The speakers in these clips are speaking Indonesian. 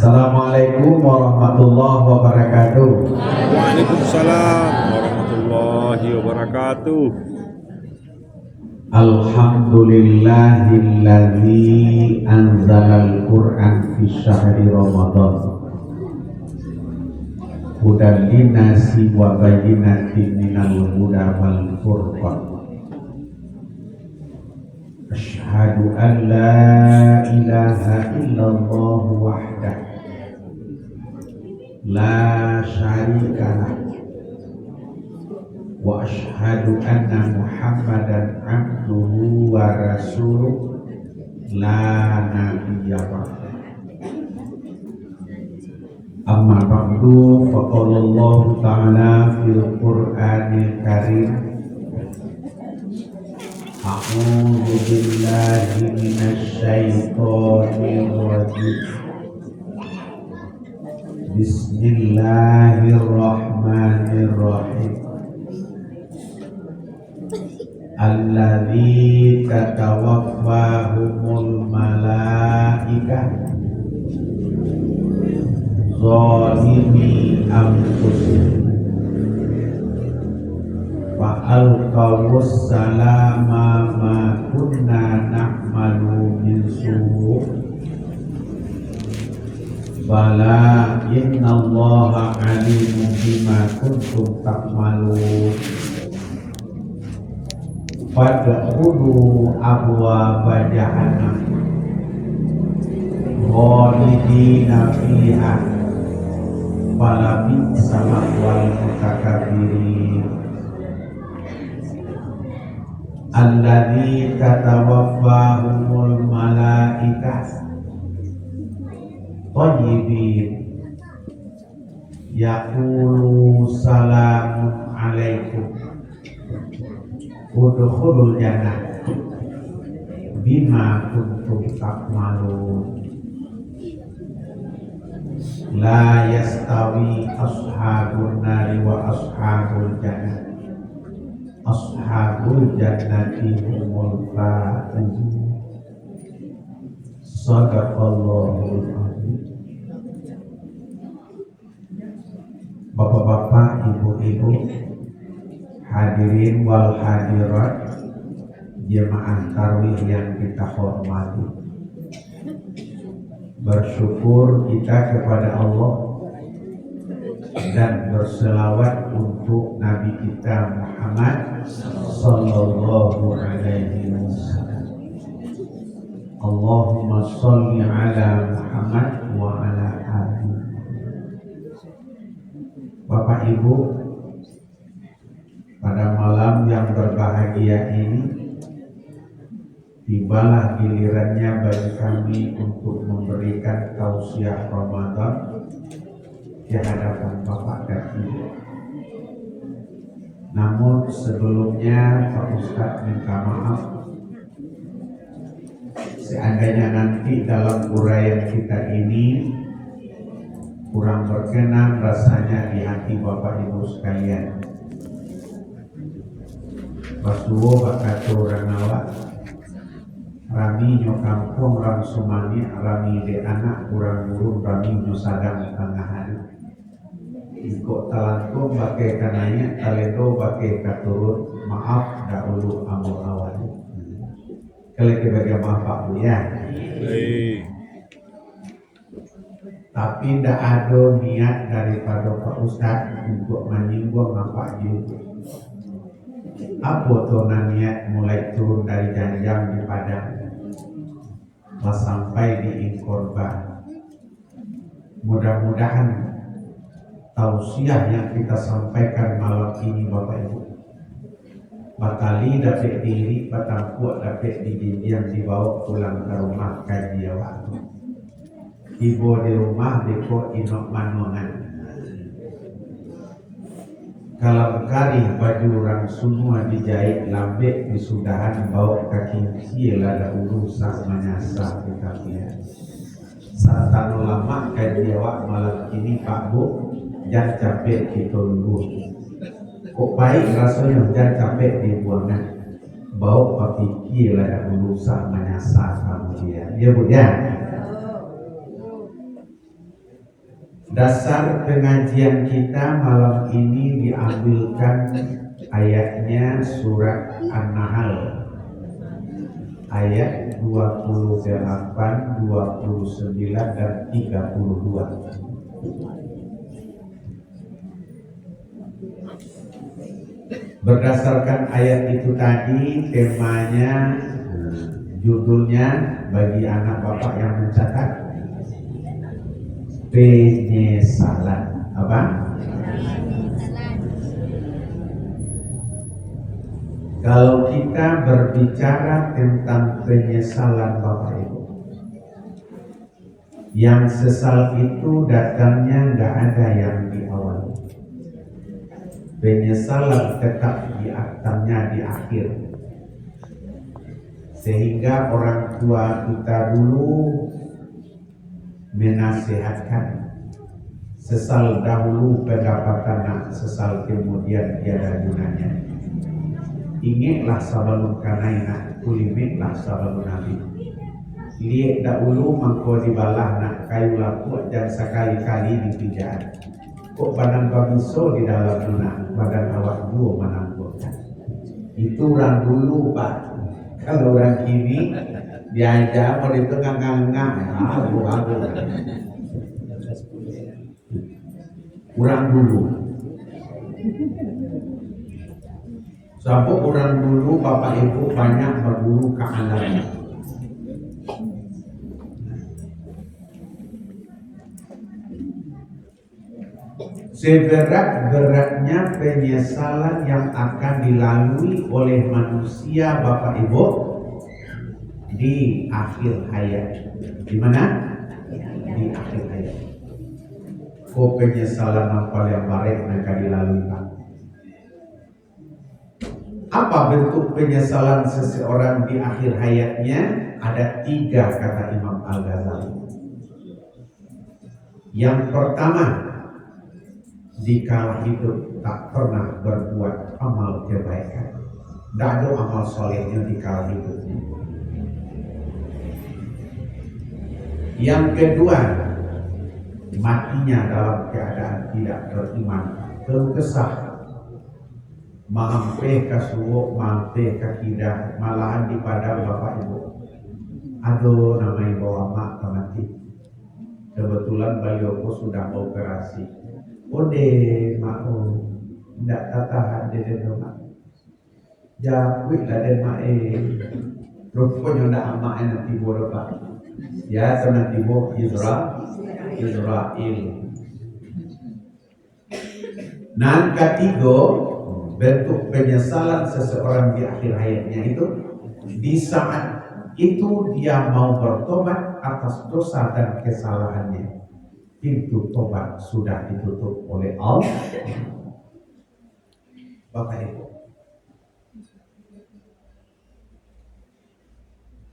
Assalamualaikum warahmatullahi wabarakatuh. Waalaikumsalam warahmatullahi wabarakatuh. Alhamdulillahilladzi anzalal Qur'an fi syahri Ramadan hudan linnasi wa bayyinatin minal huda wal furqan. Asyhadu an la ilaha illallah wahdah la syarika lah wa asyhadu anna Muhammadan abduhu wa rasuluh la nabiyya ba'da. Amma ba'du, faqala Allah ta'ala fil Qur'anil Karim, a'udzu billahi minasy syaithanir rajim. Bismillahirrahmanirrahim. Alladzi tatawaffahumul malaikah zalimi anfusihim fa alqawus salama ma kunna na'malu min su' bala innallaha alimun bima kuntum ta'malun. Fadkhulu abwaaba jahannam khalidina fiha fala bi'sa ma'wal mutakabbirin. Alladzi tatawaffahumul malaikah thayyibin yaqulu salamun alaikum udkhulul jannah bima kuntum ta'malun. La yastawi ashabun nari wa ashabul jannah, ashabul jannati humul faizun. Shadaqallahul azim. Bapak-bapak, ibu-ibu, hadirin wal hadirat, jemaah tarawih yang kita hormati. Bersyukur kita kepada Allah dan berselawat untuk Nabi kita Muhammad sallallahu alaihi wasallam. Allahumma sholli ala Muhammad wa ala ali. Bapak Ibu, pada malam yang berbahagia ini tibalah gilirannya bagi kami untuk memberikan tausiah Ramadan di hadapan Bapak dan Ibu. Namun sebelumnya Pak Ustadz minta maaf seandainya nanti dalam uraian kita ini kurang berkenan rasanya di hati Bapak Ibu sekalian. Basuwo bakato rangawa rami nyo kampung ram sumani rami de anak kurang burung rami nyo sadang tengah hari iko talangkum bakai kananya taledo bakai katurun maaf dahulu amul awal. Kali kebagai maaf Pak Bu ya. Tapi tidak ada niat daripada Pak Ustadz untuk menyinggung Bapak juga. Apa tuh niat mulai turun dari janjang di Padang sampai di Inkorban. Mudah-mudahan tausiah yang kita sampaikan malam ini Bapak Ibu bakali dapat diri batang kuat dapat yang dibawa pulang ke rumah kaji waktu. Ibu di rumah deko inok manongan. Kalau kari baju orang semua dijahit lambek disudahan bawa kaki kecil ada urusan menyasar kita ya. Saat lama kaji awak malam ini Pak Bu jangan capek kita dulu. Kok baik rasanya jangan capek dibuangkan. Bawa pikir ada urusan menyasar kamu dia. Ya Bu ya. Dasar pengajian kita malam ini diambilkan ayatnya surat An-Nahl ayat 28, 29 dan 32. Berdasarkan ayat itu tadi temanya, judulnya bagi anak bapak yang mencatat, penyesalan. Apa? Kalau kita berbicara tentang penyesalan Bapak Ibu, yang sesal itu datangnya nggak ada yang di awal. Penyesalan tetap datangnya di akhir. Sehingga orang tua kita dulu menasihatkan, sesal dahulu pendapatan nak, sesal kemudian tiada gunanya. Ingatlah sebelum kanaina, kulimitlah sebelum nabi. Lihat dahulu mangko dibalah nak kayu lapuk dan sekali-kali dipijak. Kok badan babiso di dalam lunak, badan awak dua menangguhkan. Itu orang dulu Pak. Kalau orang kini diajak mau itu nganggang, abu-abu. Orang dulu. Sebab orang dulu Bapak Ibu banyak berburu ke alam. Seberat-beratnya penyesalan yang akan dilalui oleh manusia Bapak Ibu di akhir hayat. Di mana? Di akhir hayat. Kok penyesalan apa yang baik mereka dilalui Pak? Apa bentuk penyesalan seseorang di akhir hayatnya? Ada 3 kata Imam Al-Ghazali. Yang pertama, dikala hidup tak pernah berbuat amal kebaikan. Tidak ada amal solehnya dikala hidup. Yang kedua, matinya dalam keadaan tidak beriman, keluh kesah, mampe kasuwo, mampe kakidah, malahan di padang Bapak Ibu. Aduh, namanya bawa mak mati. Kebetulan beliau sudah operasi. Ode mak, tidak tahan dede mak. Jauh lah dede mak rupanya tidak amak nanti bodoh Pak. Ya, nanti boh Israel. Nah, ketiga, bentuk penyesalan seseorang di akhir hayatnya itu di saat itu dia mau bertobat atas dosa dan kesalahannya. Pintu tobat sudah ditutup oleh Allah. Bapak Ibu,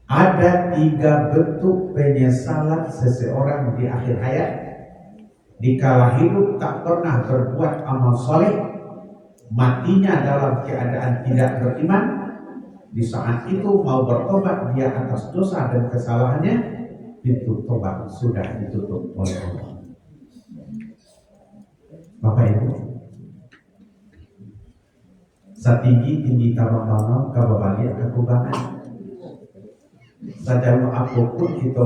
ada 3 bentuk penyesalan seseorang di akhir hayat. Dikala hidup tak pernah berbuat amal soleh, matinya dalam keadaan tidak beriman. Di saat itu mau bertobat dia atas dosa dan kesalahannya, pintu tobat sudah ditutup oleh Allah. Bapak Ibu, setinggi-tinggi kabang-kabang kababali kekubangan. Sejauh apapun kita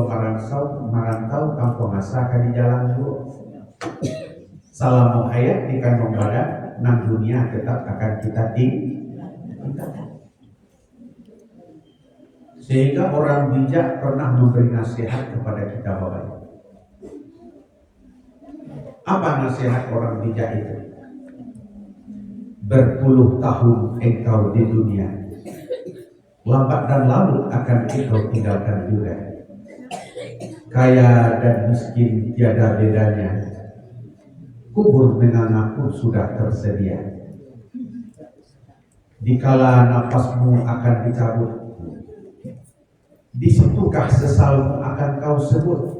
merantau kampung asalkan di jalan dulu. Salamu hayat di kandung badan, nang dunia tetap akan kita tinggalkan. Sehingga orang bijak pernah memberi nasihat kepada kita Bapak Ibu. Apa nasihat orang bijak itu? Berpuluh tahun engkau di dunia, lambat dan lalu akan engkau tinggalkan juga. Kaya dan miskin tiada bedanya, kubur mengangaku sudah tersedia. Dikala napasmu akan dicabut, di situkah sesalmu akan kau sebut.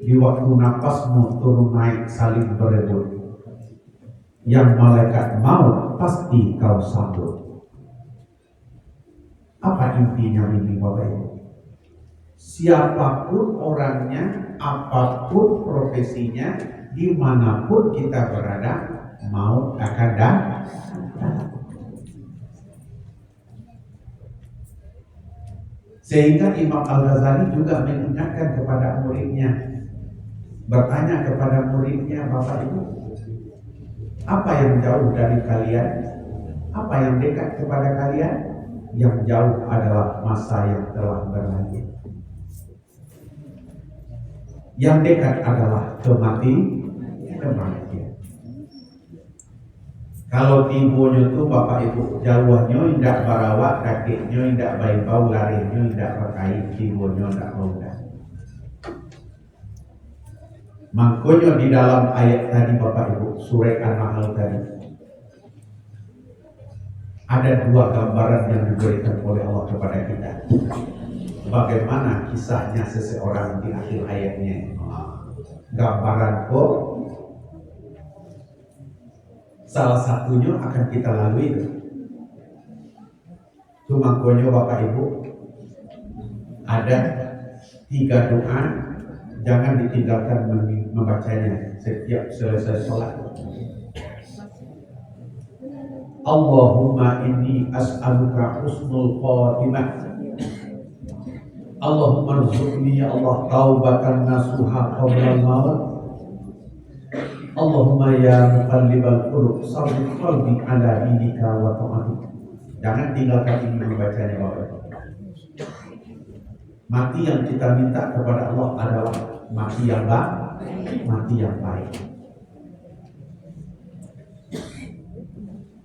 Di waktu napasmu turun naik saling berebut, yang malaikat maut pasti kau sambut. Apa intinya ini Bapak Ibu? Siapapun orangnya, apapun profesinya, dimanapun kita berada, maut akan datang. Sehingga Imam Al-Ghazali juga mengingatkan kepada muridnya, bertanya kepada muridnya, Bapak Ibu, apa yang jauh dari kalian? Apa yang dekat kepada kalian? Yang jauh adalah masa yang telah berlalu. Yang dekat adalah kematian. Kalau tibunya itu Bapak Ibu jauhnya tidak barawak, kakinya tidak baik bau, larinya tidak berkait, tibunya tidak bau. Makanya di dalam ayat tadi Bapak Ibu, surat An-Nahl tadi, ada dua gambaran yang diberikan oleh Allah kepada kita. Bagaimana kisahnya seseorang di akhir ayatnya. Gambaran kok salah satunya akan kita lalui. Cuma makanya Bapak Ibu, ada 3 doa, jangan ditinggalkan membacanya setiap selesai sholat. Allahumma inni as'aluka husnul khatimah. Allahumma rzuqni ya Allah taubatan nasuha qabla al-maut. Allahumma ya muqallibal qulub sabbit qalbi ala dinika wa ta'atik. Jangan tinggalkan ini membacanya Bapak. Mati yang kita minta kepada Allah adalah mati yang baik.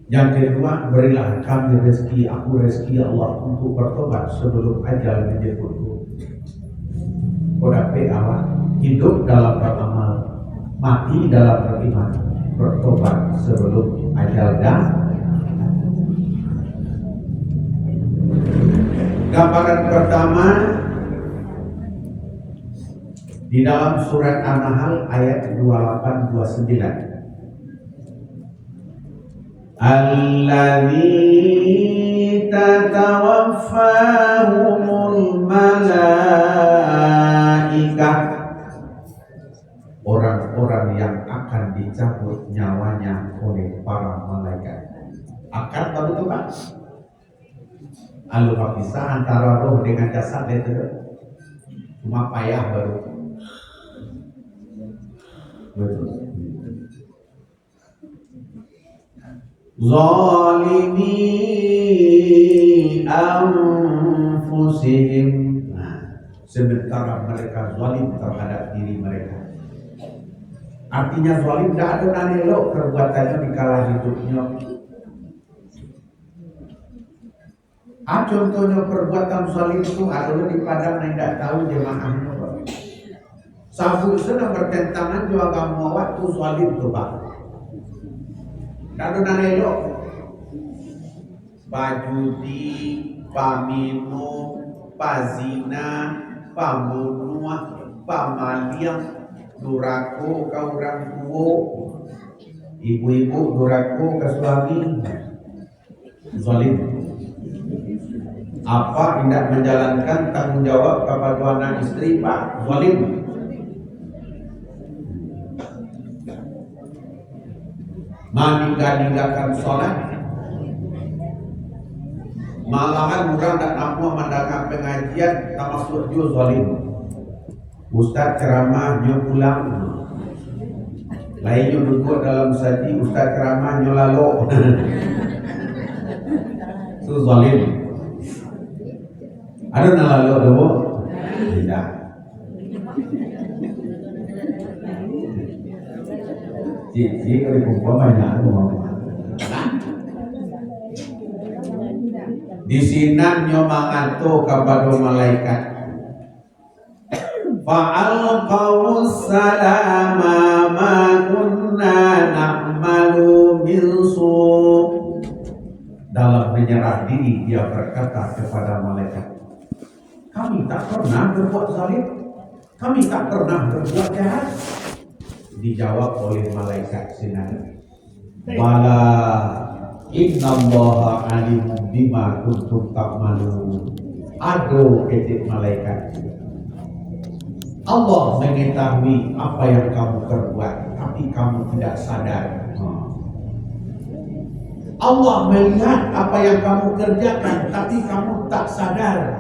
Yang kedua, berilah kami rezeki, aku rezeki Allah untuk bertobat sebelum ajal menjemputku. Kodape Allah, hidup dalam beramal, mati dalam beriman, bertobat sebelum ajal datang. Gambaran pertama di dalam surat An-Nahl ayat 28-29. Alladzi tatawaffahumul malaikah, orang-orang yang akan dicabut nyawanya oleh para malaikat. Akan tahu itu Pak? Alur pisah antara roh dengan jasad itu cuma payah baru. Betul. Zalimi anfusihim. Nah, sementara mereka zalim terhadap diri mereka. Artinya zalim tidak ada nanelok perbuatannya di kala hidupnya. Contohnya perbuatan zalim itu adalah di padang yang tidak tahu jemaahnya. Sabu sedang bertentangan juga kamu waktu zalim itu Pak. Tidak ada elok, pajudi, paminum, pazina, pamunuah, pamaliang, durako ke orang tua, ibu-ibu durako ke suami, zalim. Apa tidak menjalankan tanggung jawab kepada anak istri Pak, zalim. Meninggalkan sholat, malahan orang tak mampu mendengar pengajian, tak masuk juga zalim. Ustaz ceramahnya pulang, lainnya duduk dalam saji, Ustaz ceramahnya lalu. Itu zalim. Ada yang lalu dulu? Tidak. Jadi kalau kumpul banyak di sini nyomanganto kepada malaikat. Fa'alqaw salama ma kunna na'malu min su'. Dalam menyerah diri dia berkata kepada malaikat, kami tak pernah berbuat zalim, kami tak pernah berbuat jahat. Dijawab oleh malaikat sinar, wala innallaha alimun bima kuntum ta'malun. Aduh ketik malaikat, Allah mengetahui apa yang kamu perbuat, tapi kamu tidak sadar. Allah melihat apa yang kamu kerjakan, tapi kamu tak sadar.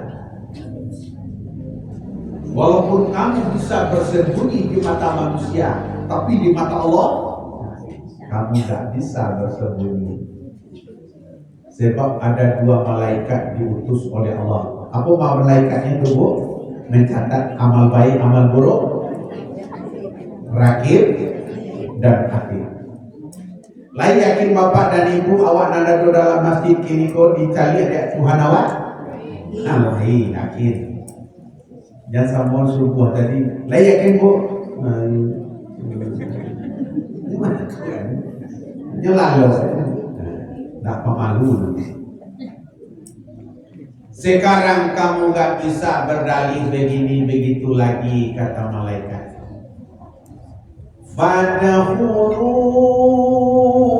Walaupun kamu bisa bersembunyi di mata manusia, tapi di mata Allah kamu tak bisa bersembunyi. Sebab ada dua malaikat diutus oleh Allah. Apa malaikatnya itu, Bu? Mencatat amal baik, amal buruk, rakib dan atid. Lain yakin bapak dan ibu awak nanda do dalam masjid kini ko dicari ada Tuhan awak? Nah, yakin. Jangan sama subuh tadi. Lain yakin, Bu? Gimana Tuhan? Nyelah loh. Tak pemalu. Sekarang kamu gak bisa berdalih begini begitu lagi, kata malaikat. Fadkhulu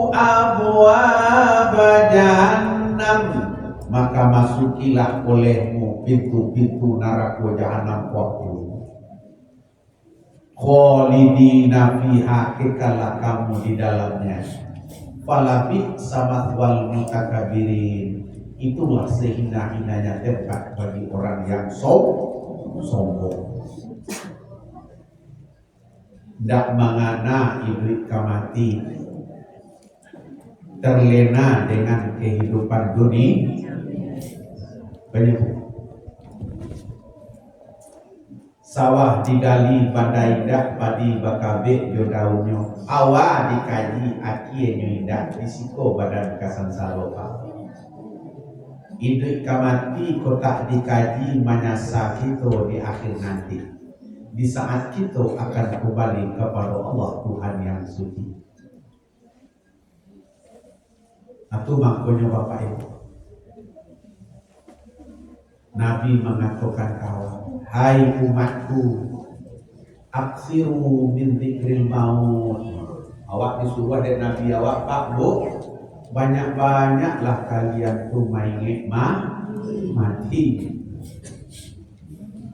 abwaaba jahannam, maka masukilah olehmu pintu-pintu neraka jahanam waktu. Khalidina fiha, kekalah kamu di dalamnya. Falabi samathwal mutakabirin, itulah sehina-hinanya tempat bagi orang yang sombong. Dak mangana iblis kamati, terlena dengan kehidupan dunia. Banyak sawah digali badai dak padi bakabe jodaunyo awa dikaji akie nyuindak disiko badan kasan saloka. Iblis kamati kotak dikaji manyasa kita di akhir nanti, di saat kita akan kembali kepada Allah Tuhan yang suci. Atau makanya Bapak Ibu, Nabi mengatakan kawan, hai umatku, aksiru min dzikril maut. Awak disuruh dari Nabi awak, Pak Bu, banyak-banyaklah kalian tuh mengingat mati.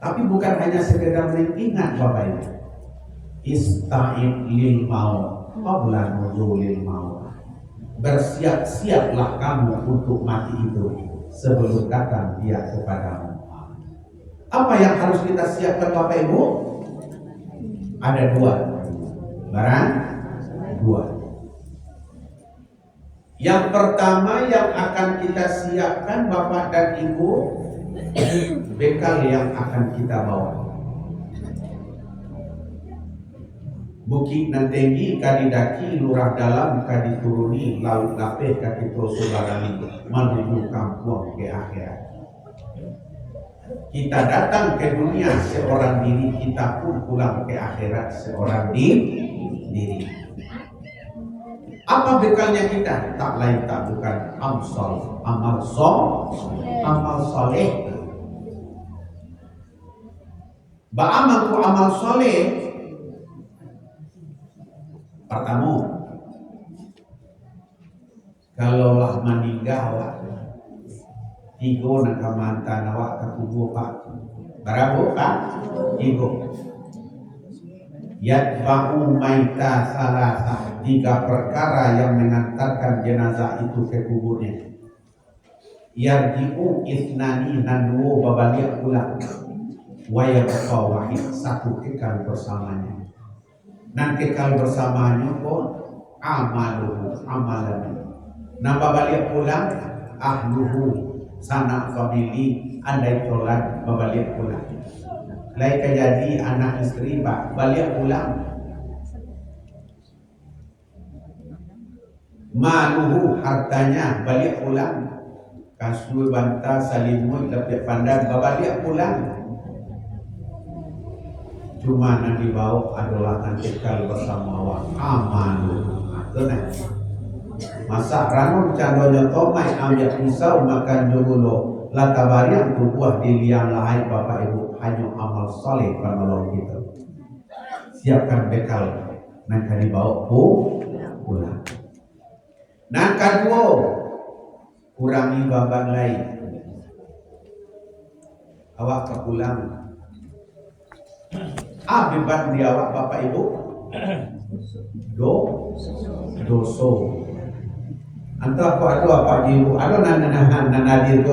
Tapi bukan hanya sekedar mengingat Bapak Ibu. Ista'id lil maut qabla nuzulil maut. Bersiap-siaplah kamu untuk mati itu sebelum datang dia kepadamu. Apa yang harus kita siapkan Bapak Ibu? Ada dua. Barang dua. Yang pertama yang akan kita siapkan Bapak dan Ibu, bekal yang akan kita bawa. Bukit nantengi kadidaki lurah dalam kadituruni laut lapeh kadito sobarani menuju kampung ke akhirat. Kita datang ke dunia seorang diri, kita pun pulang ke akhirat seorang diri. Apa bekalnya kita? Tak lain tak bukan amal soleh. Ba'amalku amal soleh. Pertama, kalau lah meninggal tiga nak mantan awak ke kubur Pak. Berapa Pak? Tiga. Yatba'u maita salasa, tiga perkara yang mengantarkan jenazah itu ke kuburnya. Yarji'u isnani nanduo babaliak pulang. Wayabqa wahid, satu kekal bersamanya. Dan kekal bersamanya pun amalan. Nambah balik pulang ahluhu, sanak famili, andai tolan balik pulang. Lai jadi anak istri balik pulang. Maluhu, hartanya balik pulang. Kasur banta salimut lebih pandang balik pulang. Cuma yang dibawa adalah nanti kalau bersama awak aman. Masa ranum candonya tomai ambil pisau makan dulu latabari untuk buah di liang lain Bapak Ibu, hanya amal soleh penolong kita. Siapkan bekal nanti dibawa pulang. Nah kedua, kurangi beban lain. Awak ke pulang Beban di awak Bapak Ibu doso. Antara aku ada apa ibu, ada nanadir tu,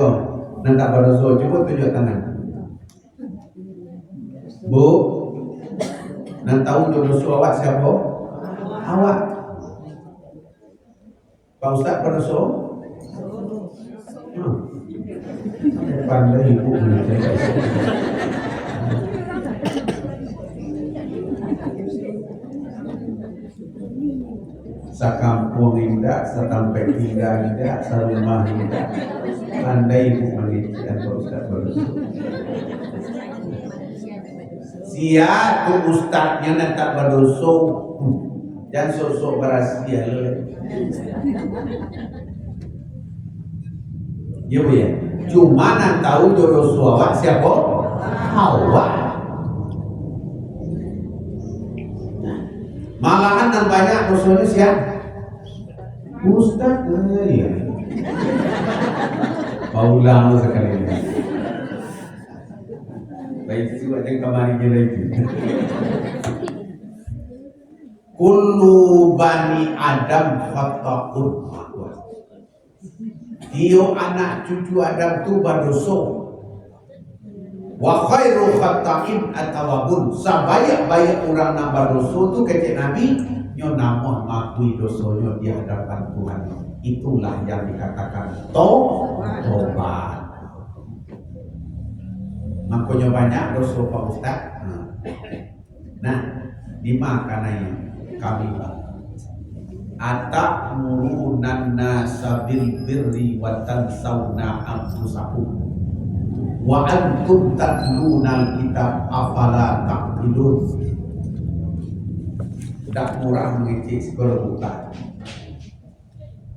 nanti berdoso. Coba tunjuk tangan. Bu, nanti tahu doso awak siapa? Awak. Pak Ustaz berdoso? Pandai ibu menjadi. Sakampung indah, satampai tinggal indah, sarumah indah. Pandai ibu mendidikan Pak Ustaz berdoso. Siap tu ustaznya nanti berdoso. Jangan sosok berasia. Ya bu ya. Cuma nanti tahu jodoh suawak siapa? Awak. Malahan yang banyak dosonya siapa? Ustaz ya. Paulang sekali ini. Baik itu ada kemarin lagi. Kullu bani Adam khata'un. Tio anak cucu Adam tu berdosa. Wa khairu khata'in atawabun. Sebanyak-banyak orang yang berdosa tu kata Nabi, nyo nama mengakui dosanya di hadapan Tuhan. Itulah yang dikatakan tobat. Makanya banyak dosa Pak Ustaz. Nah, dimakannya kami atamuruna nasa bil birri wa tansawna anfusakum wa antum tatlunal kitab afala taqilun. Tidak murah mengecek sekolah.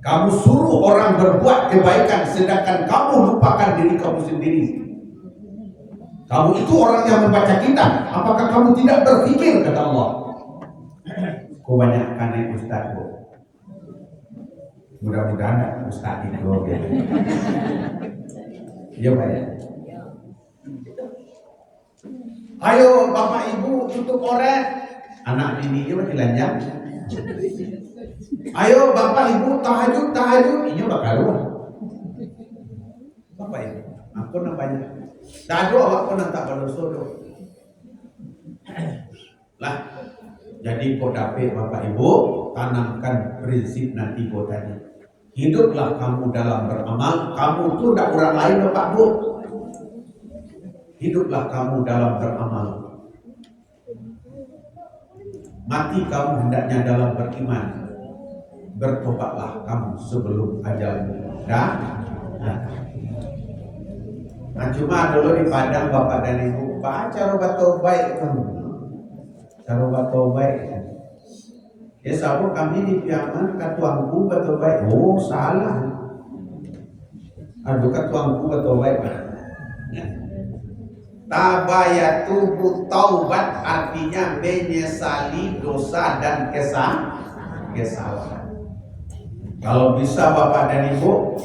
Kamu suruh orang berbuat kebaikan sedangkan kamu lupakan diri kamu sendiri. Kamu itu orang yang membaca kitab. Apakah kamu tidak berpikir, kata Allah? Kebanyakan yang ustaz bu. Mudah-mudahan ustaz itu ya. Iya Pak ya. Ayo Bapak Ibu tutup orek. Anak bini dia masih lanjang. Ayo Bapak Ibu tahajud. Ini bakal luar. Bapak Ibu, aku namanya. Tahajud awak pun tak berdosa. Lah. Jadi kau dapat Bapak Ibu tanamkan prinsip nanti kau tadi. Hiduplah kamu dalam beramal. Kamu tu tak orang lain Bapak Bu. Hiduplah kamu dalam beramal. Mati kamu hendaknya dalam beriman. Bertobatlah kamu sebelum ajalmu datang. Nah, cuma dulu di Padang Bapak dan Ibu baca obat tobat kamu. Cara bato baik. Ya sabu kami di Piaman katuangku bato baik. Oh salah. Aduh katuangku bato baik. Tabayatu taubat artinya menyesali dosa dan kesalahan. Kalau bisa Bapak dan Ibu,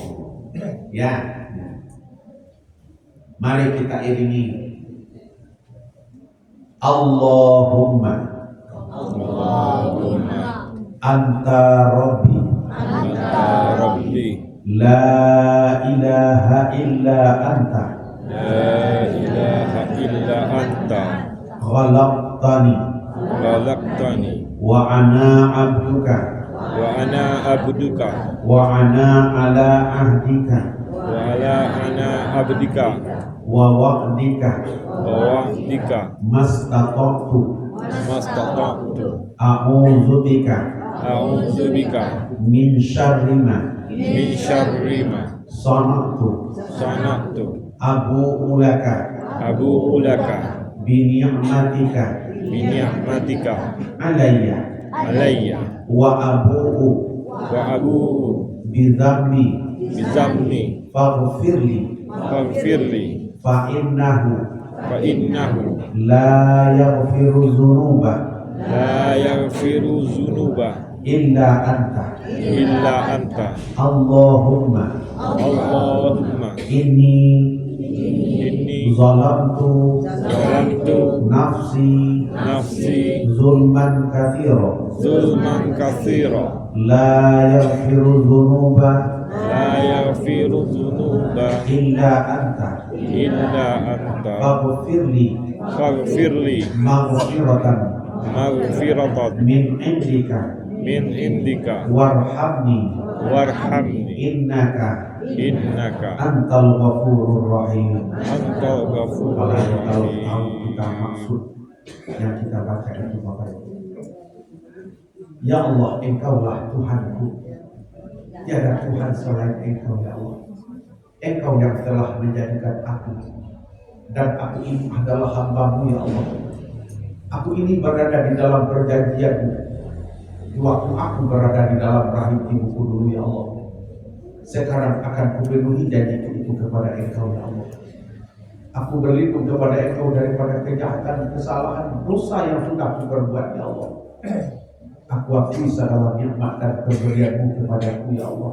ya, mari kita iringi. Allahumma anta rabbi la ilaha illa anta khalaqtani wa ana abduka wa ana ala ahdika wa wa'dika mastata'tu a'udzubika min syarri ma sana'tu abu'u laka bi ni'matika alayya wa abu'u bi dhambi faghfirli fa innahu la yaghfiru dzunuba illa anta Allahumma inni zalamtu nafsi zulman katsira la yaghfiru dzunuba illa anta faghfirli maghfiratan min indika warhamni innaka antal ghafurur rahim. Kalau kita maksud yang kita baca itu Bapak Ibu, ya Allah, Engkaulah Tuhanku, tiada Tuhan selain Engkau ya Allah. Engkau yang telah menjadikan aku, dan aku ini adalah hamba-Mu ya Allah. Aku ini berada di dalam perjanjian-Mu di waktu aku berada di dalam rahim ibuku dulu ya Allah. Sekarang akan kupenuhi janji itu kepada Engkau ya Allah. Aku berlindung kepada Engkau daripada kejahatan, kesalahan, dosa yang sudah aku perbuat ya Allah. Aku akui segala nikmat dan pemberian-Mu kepadaku ya Allah.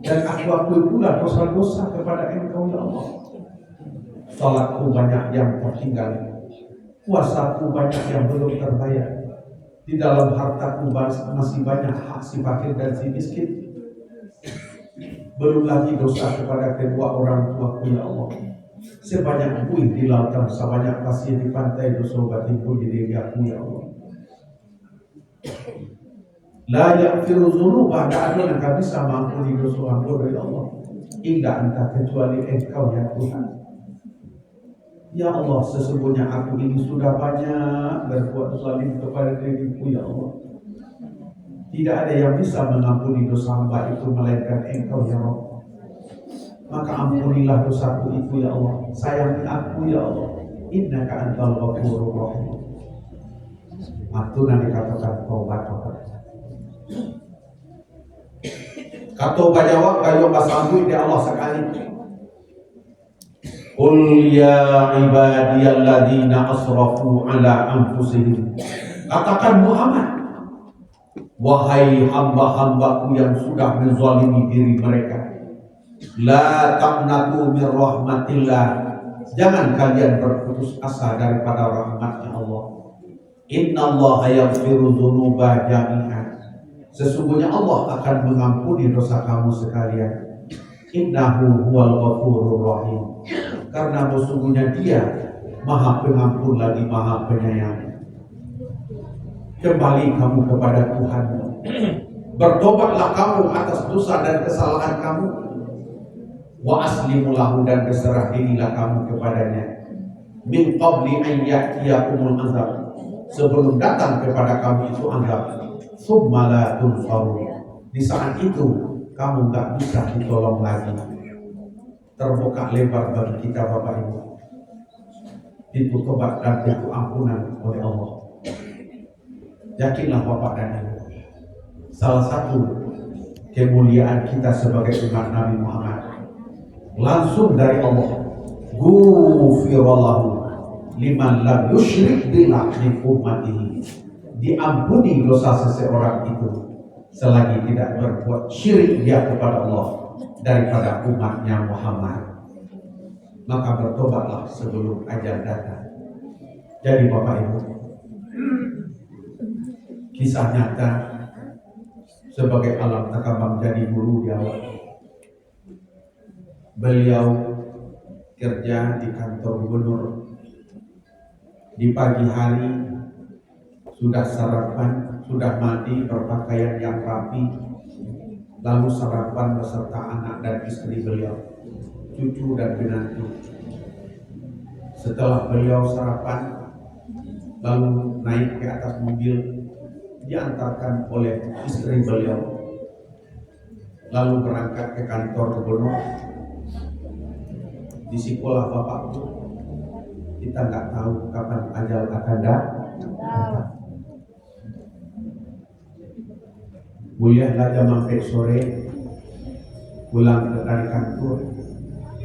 Dan aku akui pula dosa-dosa kepada Engkau ya Allah. Salatku banyak yang tertinggal, puasaku banyak yang belum terbayar, di dalam hartaku masih banyak hak si fakir dan si miskin. Belum lagi dosa kepada kedua orang tuaku ya Allah. Sebanyak buih di lautan, sebanyak pasir di pantai, dosa batinku di diri aku ya Allah. La yaghfiru dzunuba, tak ada yang bisa mengampuni dosa hamba ya Allah. Illa anta, kecuali Engkau ya Tuhan. Ya Allah, sesungguhnya aku ini sudah banyak berbuat zalim kepada diriku ya Allah. Tidak ada yang bisa mengampuni dosa hamba itu melainkan Engkau ya Allah. Maka ampunilah dosaku itu ya Allah. Sayangi aku ya Allah. Innaka antal ghafurur rahim. Matuna dikatakan taubat Bapak. Katoba jawab kayu basambu di Allah sekali. Qul ya ibadiyalladzina asrafu ala anfusihim. Katakan Muhammad, wahai hamba-hambaku yang sudah menzalimi diri mereka, la taqnatu min rahmatillah, jangan kalian berputus asa daripada rahmatnya Allah. Innallaha yaghfiru dzunuba jami'an, sesungguhnya Allah akan mengampuni dosa kamu sekalian. Innahu huwal ghafurur rahim, karena sesungguhnya Dia Maha Pengampun lagi Maha Penyayang. Kembali kamu kepada Tuhanmu, bertobatlah kamu atas dosa dan kesalahan kamu. Wa aslimu lahu, dan berserah dirilah kamu kepadanya. Min qabli an ya'tiyakumul azab, sebelum datang kepada kamu itu azab. Tsumma la tunsarun, di saat itu kamu gak bisa ditolong lagi. Terbuka lebar bagi kita Bapak Ibu, pintu tobat dan pintu ampunan oleh Allah. Yakinlah Bapak dan Ibu, salah satu kemuliaan kita sebagai umat Nabi Muhammad langsung dari Allah, ghufirallahu liman lam yusyrik billah min ummatihi, diampuni dosa seseorang itu selagi tidak berbuat syirik dia kepada Allah daripada umatnya Muhammad. Maka bertobatlah sebelum ajal datang. Jadi Bapak Ibu, kisah nyata sebagai alam takabang jadi guru di awal. Beliau kerja di kantor gubernur. Di pagi hari sudah sarapan, sudah mandi, berpakaian yang rapi, lalu sarapan beserta anak dan istri beliau, cucu dan menantu. Setelah beliau sarapan, lalu naik ke atas mobil, diantarkan oleh istri beliau, lalu berangkat ke kantor gubernur. Di sekolah Bapakku, kita nggak tahu kapan ajal akan datang. Kuliahlah jam sampai sore, pulang dari kantor.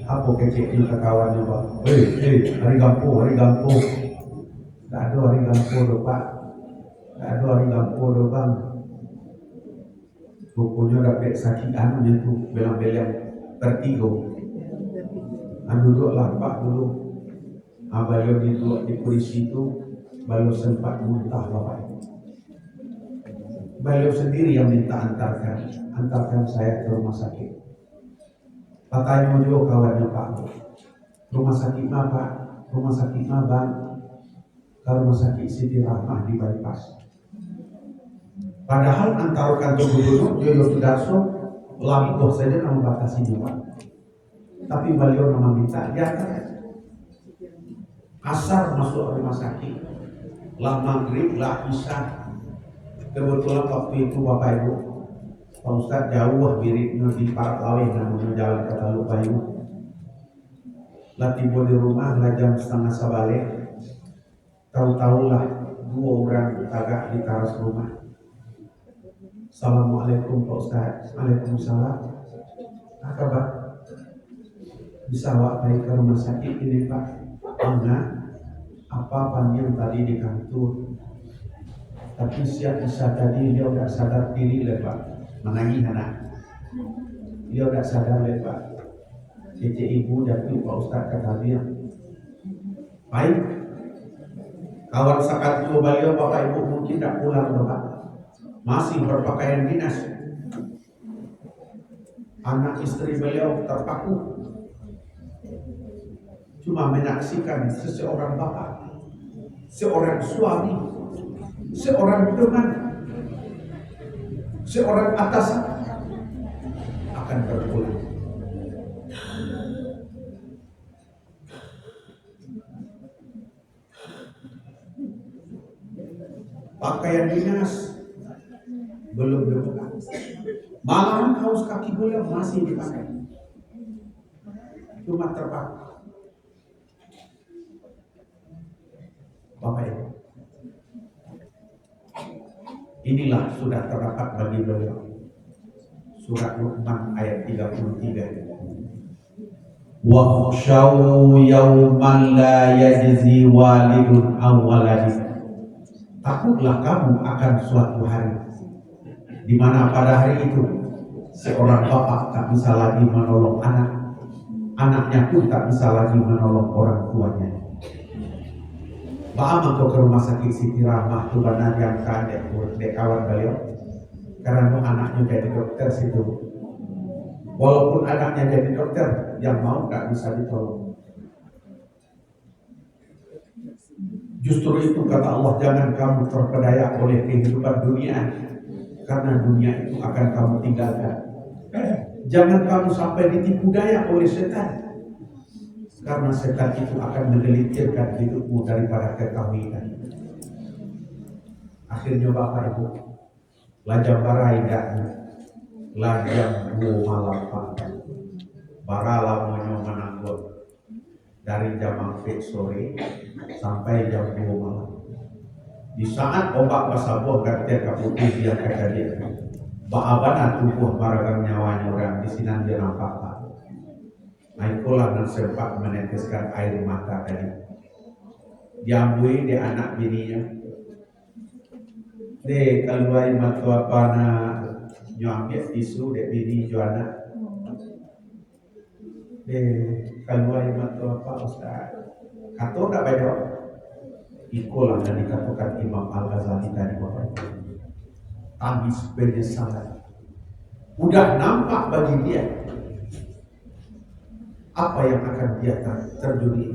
Apa keceknya ke kawannya Pak? Hari gampo. Tak ada hari gampo do Pak. Tak ada hari gampo do Bang. Pokoknya dapat sakit anunya tu, belang-belang vertigo. Duduklah Pak dulu. Beliau di polisi itu, beliau sempat muntah Bapak. Beliau sendiri yang minta antarkan saya ke rumah sakit. Katanya juga kawannya Pak, rumah sakit mana Pak? Rumah sakit mana Bang? Ke rumah sakit Siti Rahmah di Bypass. Padahal antara kantor gubernur Yoyo Sudarso Lampung saja nama batasi juga. Tapi beliau nama minta diantar. Asar masuk rumah sakit, lah maghrib, lah isya. Kebetulan waktu itu Bapak Ibu, Pak Ustadz jauh biritnya di Parak Lawe namanya jalan ke Taluk Bayu. Lah tiba di rumah lah jam 6:30 balik. Tahu-tahu lah 2 orang agak di teras rumah. Assalamualaikum Pak Ustadz. Waalaikumsalam. Apa kabar? Bisa Pak baik ke rumah sakit ini Pak? Enggak. Apa panjang tadi di kantor? Tapi siap bisa tadi dia udah sadar diri Pak. Menangis anak. Dia udah sadar Pak. Cece ibu jatuh Pak Ustadz kata dia. Baik. Kawan sakat itu beliau Bapak Ibu mungkin tidak pulang Bapak. Masih berpakaian dinas. Anak istri beliau terpaku. Cuma menyaksikan seseorang bapak, seorang suami, seorang teman, seorang atasan akan berpulang. Pakaian dinas belum dibuka. Malahan kaos kaki beliau masih dipakai. Cuma terpaku. Bapak Ibu, inilah sudah terdapat bagi beliau surat Luqman ayat 33. Wa khshaw yawman la yajzi walidun aw waladih. Takutlah kamu akan suatu hari di mana pada hari itu seorang bapak tak bisa lagi menolong anaknya pun tak bisa lagi menolong orang tuanya. Bapak ke rumah sakit Siti Rahmah tuh benar yang kadek kawan beliau karena anaknya jadi dokter situ. Walaupun anaknya jadi dokter, yang mau tak bisa ditolong. Justru itu kata Allah, jangan kamu terpedaya oleh kehidupan dunia, karena dunia itu akan kamu tinggalkan. Jangan kamu sampai ditipu daya oleh setan, karena setan itu akan menggelincirkan hidupmu daripada ketahuan. Akhirnya Bapak Ibu, lajang barai daknya, lajang bu malam pak, barala monyo menanggut dari jam 4 sore sampai jam 2 malam. Di saat obat pasabuh kerja kaputih dia kata dia, baabana tubuh barang nyawanya orang di sini dia nampak. Aikulah dan sempat meneteskan air mata tadi. Diambui di anak bininya. De keluar mata apa na nyambil tisu de bini juana. De keluar mata apa Ustaz. Kata tak baik. Ikulah dan dikatakan Imam Al-Ghazali tadi Bapak. Tangis penyesalan. Udah nampak bagi dia apa yang akan dia terjadi.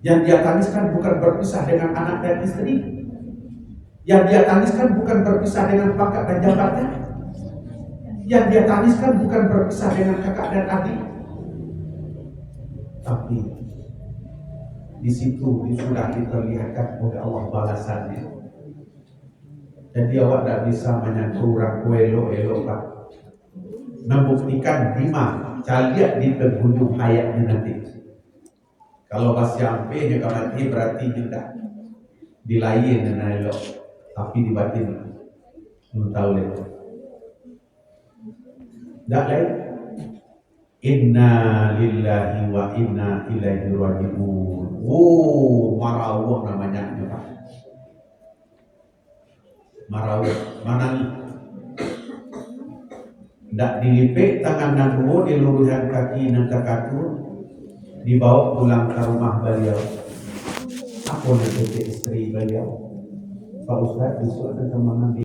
Yang dia tangiskan bukan berpisah dengan anak dan istri. Yang dia tangiskan bukan berpisah dengan pangkat dan jabatan. Yang dia tangiskan bukan berpisah dengan kakak dan adik. Tapi di situ sudah diperlihatkan oleh Allah balasannya. Jadi awak tidak bisa menyanturang elok-elok Pak. Membuktikan bima lihat di penghujung hayatnya nanti. Kalau masih sampai dia mati berarti juga dilayin dan elok, tapi di batin belum tahu lagi. Tak lain. Inna lillahi wa inna ilaihi raji'un. Oh, marawah namanya Pak. Marawah, mana nih? Ndak dilipik tangan dan dua, diluruhkan kaki dan kakatur, dibawa pulang ke rumah beliau. Aku nanti istri beliau, Pak Ustadz besok ada kemana